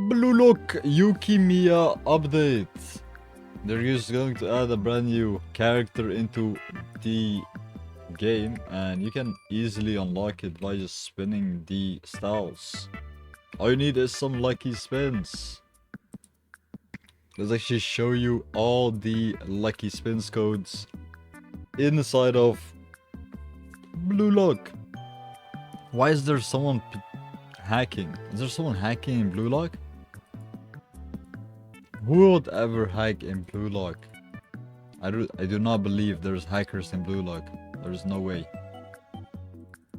Blue Lock YUKIMIYA update. They're just going to add a brand new character into the game, and you can easily unlock it by just spinning the styles. All you need is some lucky spins. Let's actually show you all the lucky spins codes inside of Blue Lock. Why is there someone hacking? Is there someone hacking in Blue Lock? Who would ever hack in Blue Lock? I do not believe there's hackers in Blue Lock. There's no way.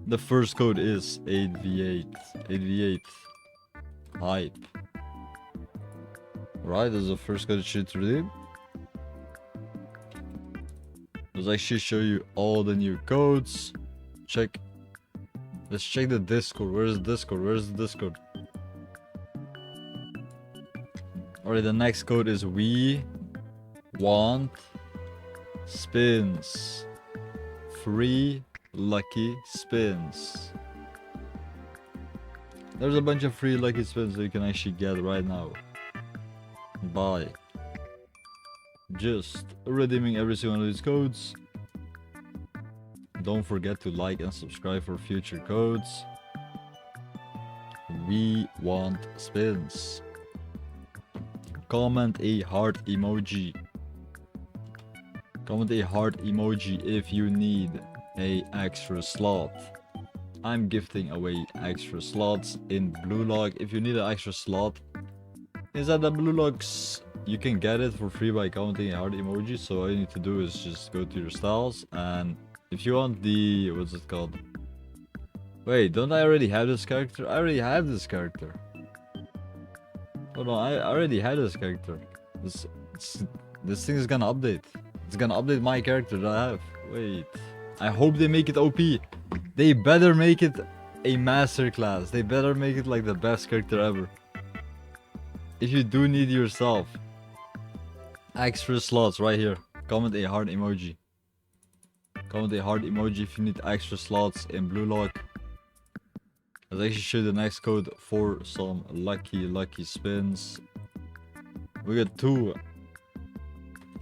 The first code is 8v8. 8v8. Hype. Right, this is the first code you should redeem. Let's actually show you all the new codes. Let's check the Discord. Where's Discord? Where's the Discord? Alright, the next code is we want spins. Free lucky spins. There's a bunch of free lucky spins that you can actually get right now by just redeeming every single one of these codes. Don't forget to like and subscribe for future codes. We want spins. Comment a heart emoji. Comment a heart emoji if you need a extra slot. I'm gifting away extra slots in Blue Lock. If you need an extra slot inside the Blue Locks, you can get it for free by commenting a heart emoji. So all you need to do is just go to your styles, and if you want the, what's it called? Wait, don't I already have this character? I already have this character. Hold on, I already had this character. This thing is gonna update. It's gonna update my character that I have. Wait. I hope they make it OP. They better make it a masterclass. They better make it like the best character ever. If you do need yourself extra slots right here, comment a heart emoji. Comment a heart emoji if you need extra slots in Blue Lock. Let's actually show the next code for some lucky spins. We got 2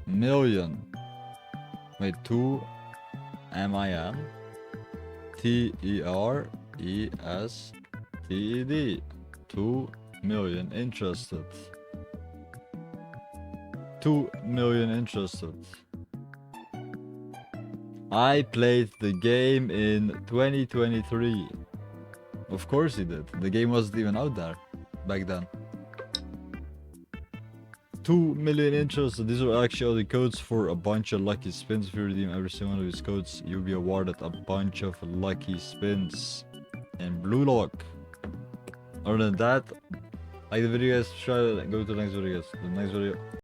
million. Wait, 2 million TERESTED. 2 million interested. 2 million interested. I played the game in 2023. Of course he did. The game wasn't even out there back then. 2 million interested. These are actually all the codes for a bunch of lucky spins. If you redeem every single one of these codes, you'll be awarded a bunch of lucky spins in Blue Lock. Other than that, like the video guys, try to go to the next video guys. The next video.